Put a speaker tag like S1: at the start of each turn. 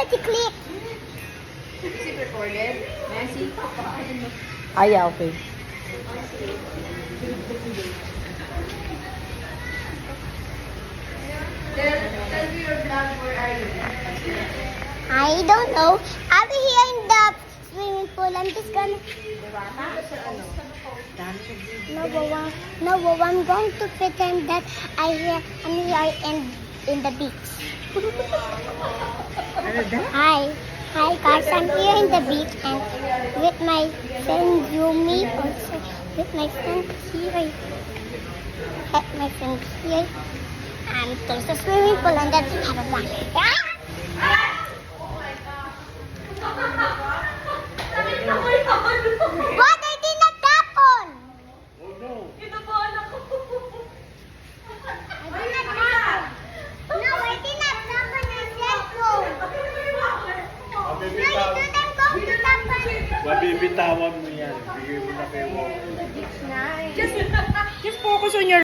S1: already clicked.
S2: Is it recorded? Messi?
S3: Ah, yeah, okay.
S2: Tell me your vlog, where are you?
S1: I don't know. I'll be here in the swimming pool. I'm just gonna... No, I'm going to pretend that I'm here in the beach. Hi. Hi guys, I'm here in the beach and with my friend Yumi, also with my friend Kiri. My friend Kiri. And there's a swimming pool and then have a blast. What? I did not tapon!
S4: Oh no!
S1: No, I did not tapon your cellphone. No, you didn't go to tapon.
S4: Mabibitawan mo yan. Bigay mo na kay Walter.
S3: Just focus on your